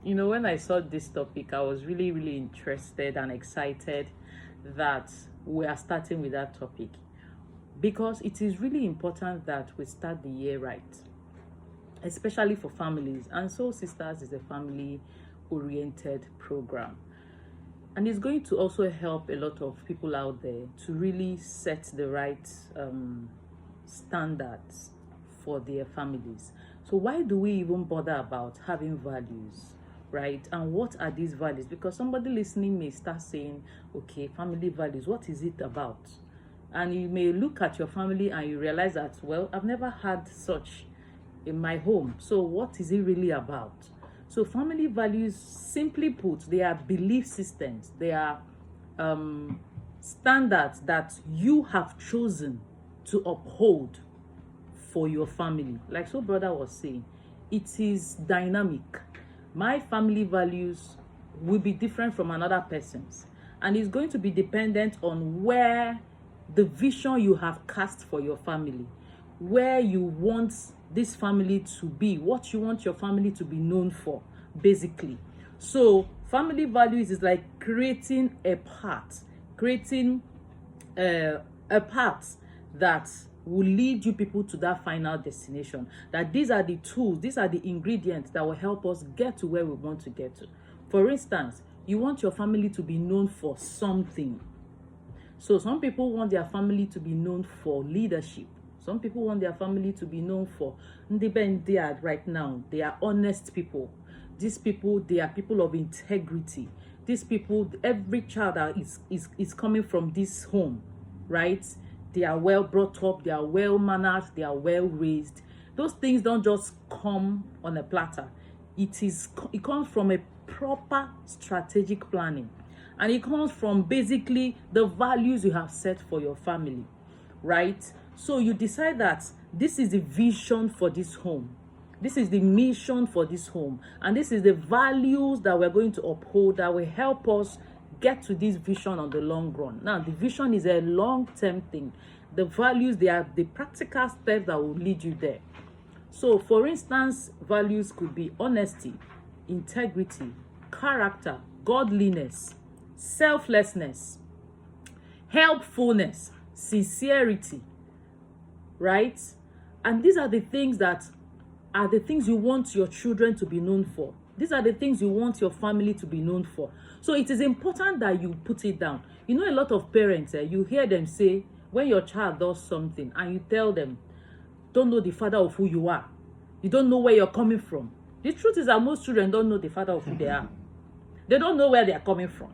When I saw this topic, I was really, really interested and excited that we are starting with that topic because it is really important that we start the year right, especially for families. And Soul Sisters is a family oriented program, and it's going to also help a lot of people out there to really set the right standards for their families. So why do we even bother about having values, right? And what are these values? Because somebody listening may start saying, okay, family values, what is it about? And you may look at your family and you realize that, well, I've never had such in my home. So what is it really about? So family values, simply put, they are belief systems. They are standards that you have chosen to uphold for your family. Like so brother was saying, it is dynamic. My family values will be different from another person's, and it's going to be dependent on where the vision you have cast for your family, where you want this family to be, what you want your family to be known for, basically. So family values is like creating a path, creating a path that will lead you people to that final destination. That these are the tools, these are the ingredients that will help us get to where we want to get to. For instance, you want your family to be known for something. So some people want their family to be known for leadership. Some people want their family to be known for ndebe right now. They are honest people. These people, they are people of integrity. These people, every child that is coming from this home, right? They are well brought up, they are well mannered, they are well raised. Those things don't just come on a platter. It comes from a proper strategic planning. And it comes from basically the values you have set for your family, right? So you decide that this is the vision for this home. This is the mission for this home. And this is the values that we're going to uphold that will help us get to this vision on the long run. Now, the vision is a long-term thing. The values, they are the practical steps that will lead you there. So, for instance, values could be honesty, integrity, character, godliness, selflessness, helpfulness, sincerity, right? And these are the things you want your children to be known for. These are the things you want your family to be known for. So it is important that you put it down. A lot of parents, you hear them say, when your child does something and you tell them, don't know the father of who you are. You don't know where you're coming from. The truth is that most children don't know the father of who they are. They don't know where they are coming from.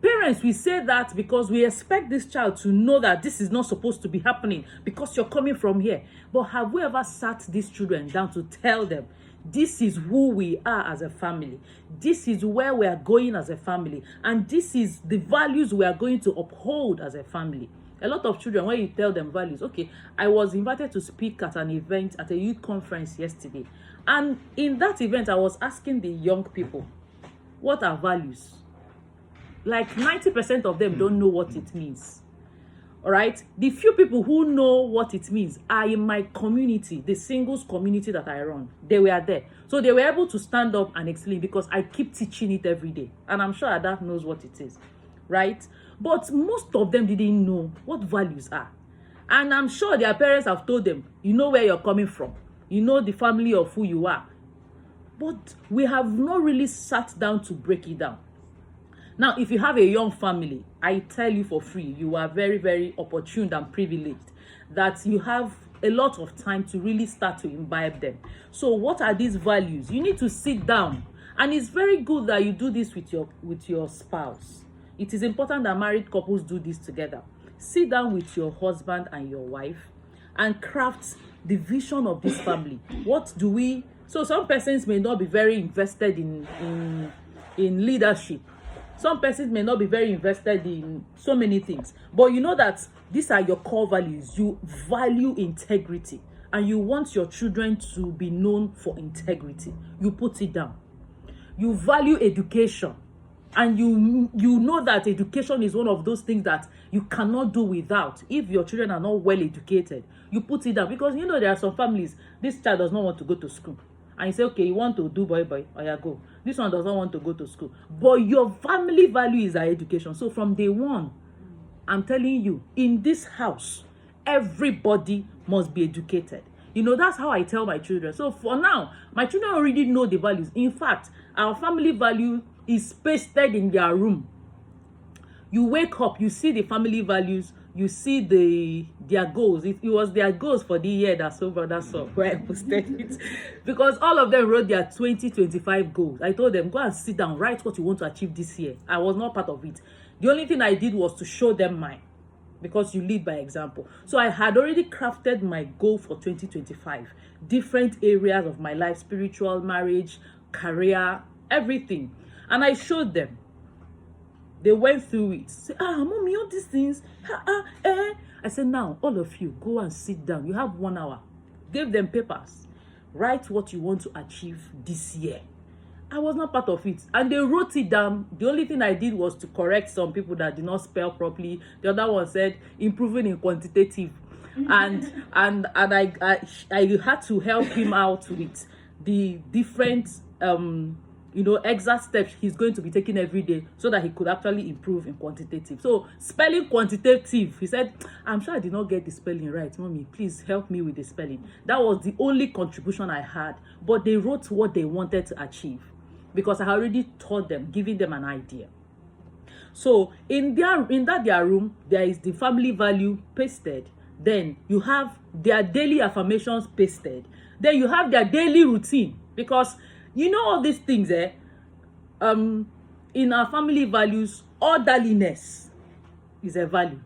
Parents, we say that because we expect this child to know that this is not supposed to be happening because you're coming from here. But have we ever sat these children down to tell them, this is who we are as a family. This is where we are going as a family. And this is the values we are going to uphold as a family. A lot of children, when you tell them values, okay, I was invited to speak at an event at a youth conference yesterday. And in that event, I was asking the young people, what are values? Like 90% of them don't know what it means. All right. The few people who know what it means are in my community, the singles community that I run. They were there. So they were able to stand up and explain because I keep teaching it every day. And I'm sure Ada knows what it is. Right. But most of them didn't know what values are. And I'm sure their parents have told them, you know where you're coming from. You know the family of who you are. But we have not really sat down to break it down. Now, if you have a young family, I tell you for free, you are very, very opportune and privileged that you have a lot of time to really start to imbibe them. So what are these values? You need to sit down. And it's very good that you do this with your spouse. It is important that married couples do this together. Sit down with your husband and your wife and craft the vision of this family. So some persons may not be very invested in leadership. Some persons may not be very invested in so many things. But you know that these are your core values. You value integrity. And you want your children to be known for integrity. You put it down. You value education. And you know that education is one of those things that you cannot do without. If your children are not well educated, you put it down. Because there are some families, this child does not want to go to school. and you say, okay, you want to do boy, or you go. This one doesn't want to go to school. But your family value is our education. So from day one, I'm telling you, in this house, everybody must be educated. You know, that's how I tell my children. So for now, my children already know the values. In fact, our family value is pasted in their room. You wake up, you see the family values, you see their goals. It was their goals for the year that Soul Brother saw where I posted it. Because all of them wrote their 2025 goals. I told them, go and sit down, write what you want to achieve this year. I was not part of it. The only thing I did was to show them mine. Because you lead by example. So I had already crafted my goal for 2025. Different areas of my life, spiritual, marriage, career, everything. And I showed them. They went through it. Say, mommy, all these things. I said, now, all of you, go and sit down. You have 1 hour. Gave them papers. Write what you want to achieve this year. I was not part of it. And they wrote it down. The only thing I did was to correct some people that did not spell properly. The other one said, improving in quantitative. and I had to help him out with the different exact steps he's going to be taking every day so that he could actually improve in quantitative. So spelling quantitative, he said, I'm sure I did not get the spelling right. Mommy, please help me with the spelling. That was the only contribution I had. But they wrote what they wanted to achieve because I already taught them, giving them an idea. So in their room, there is the family value pasted. Then you have their daily affirmations pasted. Then you have their daily routine. Because you know all these things, in our family values, orderliness is a value.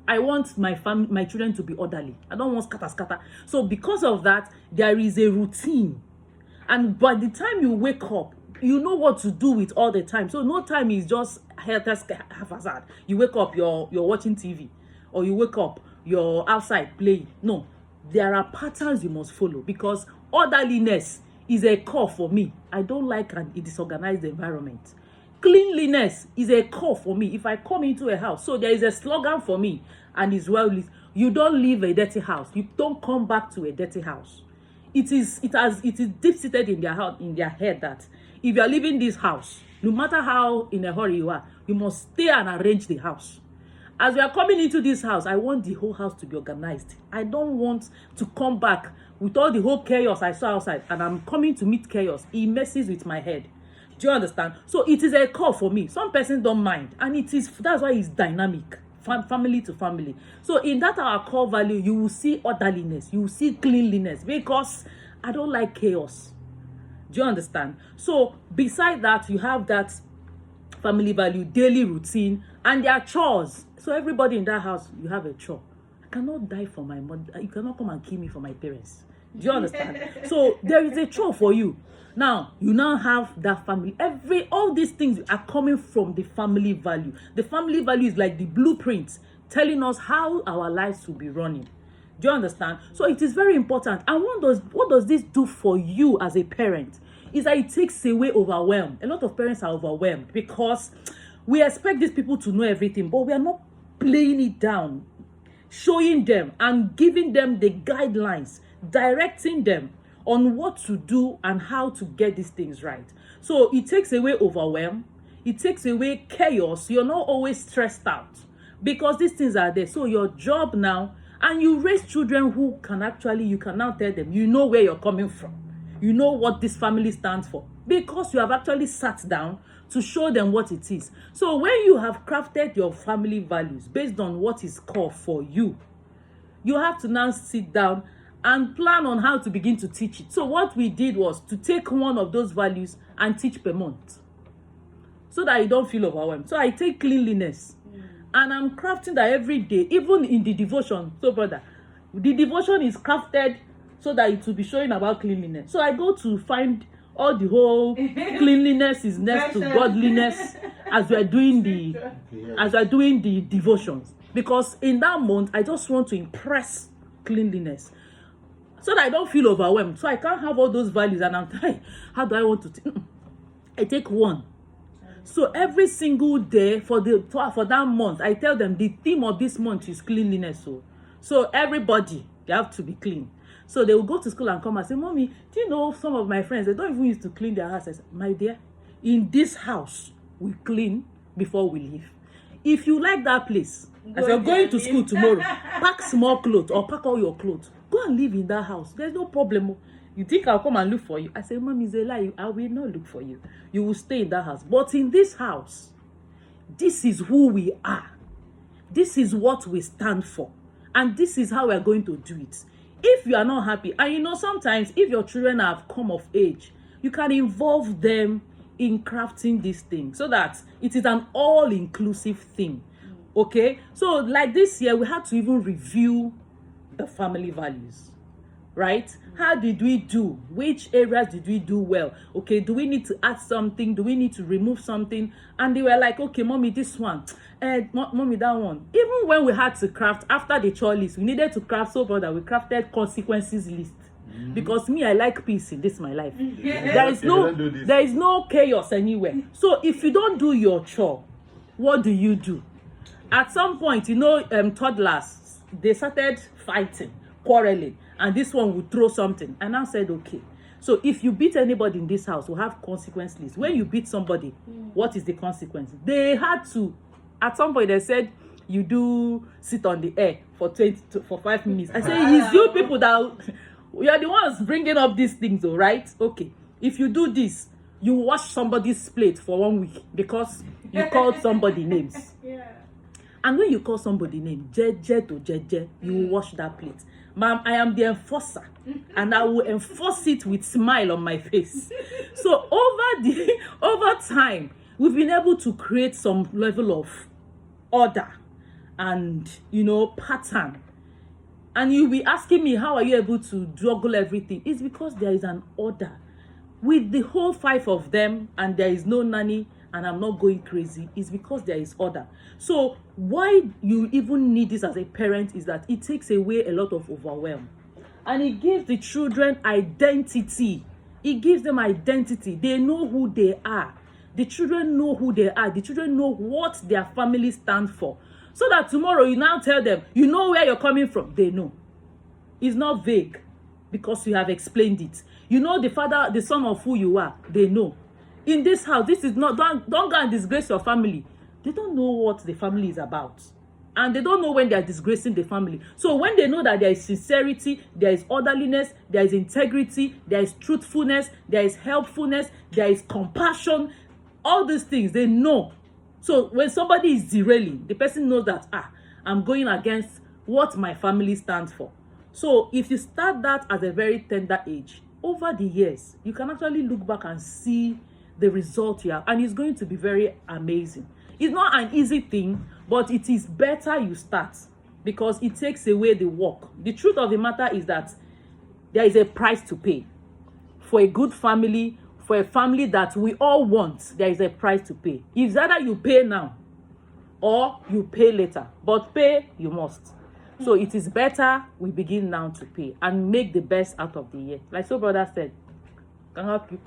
I want my children to be orderly. I don't want scatter. So because of that, there is a routine. And by the time you wake up, you know what to do with all the time. So no time is just haphazard. You wake up, you're watching TV, or you wake up, you're outside playing. No, there are patterns you must follow because orderliness is a core for me. I don't like an disorganized environment. Cleanliness is a core for me. If I come into a house, so there is a slogan for me, and it's well, you don't leave a dirty house. You don't come back to a dirty house. It is deep-seated in their head that if you are leaving this house, no matter how in a hurry you are, you must stay and arrange the house. As we are coming into this house, I want the whole house to be organized. I don't want to come back with all the whole chaos I saw outside, and I'm coming to meet chaos. It messes with my head. Do you understand? So it is a call for me. Some persons don't mind, and that's why it's dynamic, family to family. So in that our core value, you will see orderliness, you will see cleanliness, because I don't like chaos. Do you understand? So beside that, you have that family value, daily routine, and their chores. So everybody in that house, you have a chore. I cannot die for my mother. You cannot come and kill me for my parents. Do you understand? So there is a chore for you. Now, you now have that family. All these things are coming from the family value. The family value is like the blueprint telling us how our lives will be running. Do you understand? So it is very important. And what does this do for you as a parent? Is that it takes away overwhelm. A lot of parents are overwhelmed because we expect these people to know everything, but we are not playing it down, showing them and giving them the guidelines, directing them on what to do and how to get these things right. So it takes away overwhelm. It takes away chaos. You're not always stressed out because these things are there. So your job now, and you raise children who you can now tell them, you know where you're coming from. You know what this family stands for because you have actually sat down to show them what it is. So when you have crafted your family values based on what is core for you, you have to now sit down and plan on how to begin to teach it. So what we did was to take one of those values and teach per month so that you don't feel overwhelmed. So I take cleanliness and I'm crafting that every day, even in the devotion. So brother, the devotion is crafted so that it will be showing about cleanliness. So I go to find all the whole cleanliness is next to godliness as we are doing the devotions. Because in that month, I just want to impress cleanliness so that I don't feel overwhelmed. So I can't have all those values and I'm like, how do I want to I take one. So every single day for that month, I tell them the theme of this month is cleanliness. So everybody, they have to be clean. So they will go to school and come and say, Mommy, do you know some of my friends, they don't even used to clean their house? I said, my dear, in this house, we clean before we leave. If you like that place, as you're going to school tomorrow, pack small clothes or pack all your clothes. Go and live in that house. There's no problem. You think I'll come and look for you? I say, Mommy, it's a lie. I will not look for you. You will stay in that house. But in this house, this is who we are. This is what we stand for. And this is how we're going to do it. If you are not happy, and you know, sometimes if your children have come of age, you can involve them in crafting this thing so that it is an all-inclusive thing. Okay? So like this year, we had to even review the family values. Right? How did we do? Which areas did we do well? Okay, do we need to add something? Do we need to remove something? And they were like, okay, Mommy, this one. Mommy, that one. Even when we had to craft, after the chore list, we needed to craft so that we crafted consequences list. Because me, I like peace in this my life. There is no chaos anywhere. So if you don't do your chore, what do? At some point, you know, toddlers, they started fighting, quarreling. And this one would throw something. And I said, okay. So if you beat anybody in this house, we'll have consequence list. When you beat somebody, what is the consequence? They had to, at some point they said, you do sit on the air for 5 minutes. I say, it's you people that, you are the ones bringing up these things, all right? Okay. If you do this, you wash somebody's plate for 1 week because you called somebody names. Yeah. And when you call somebody name, Jeje to Jeje, you will wash that plate. Ma'am, I am the enforcer, and I will enforce it with smile on my face. So over time, we've been able to create some level of order and, you know, pattern. And you'll be asking me, how are you able to juggle everything? It's because there is an order. With the whole 5 of them, and there is no nanny, and I'm not going crazy, is because there is order. So why you even need this as a parent is that it takes away a lot of overwhelm. And it gives the children identity. It gives them identity. They know who they are. The children know who they are. The children know what their family stands for. So that tomorrow you now tell them, you know where you're coming from. They know. It's not vague because you have explained it. You know the father, the son of who you are. They know. In this house, this is not, don't go and disgrace your family. They don't know what the family is about. And they don't know when they are disgracing the family. So when they know that there is sincerity, there is orderliness, there is integrity, there is truthfulness, there is helpfulness, there is compassion, all these things, they know. So when somebody is derailing, the person knows that, I'm going against what my family stands for. So if you start that at a very tender age, over the years, you can actually look back and see the result you have, and it's going to be very amazing. It's not an easy thing, but it is better you start because it takes away the work. The truth of the matter is that there is a price to pay. For a good family, for a family that we all want, there is a price to pay. It's either you pay now or you pay later, but pay you must. So it is better we begin now to pay and make the best out of the year. Like so brother said, can help you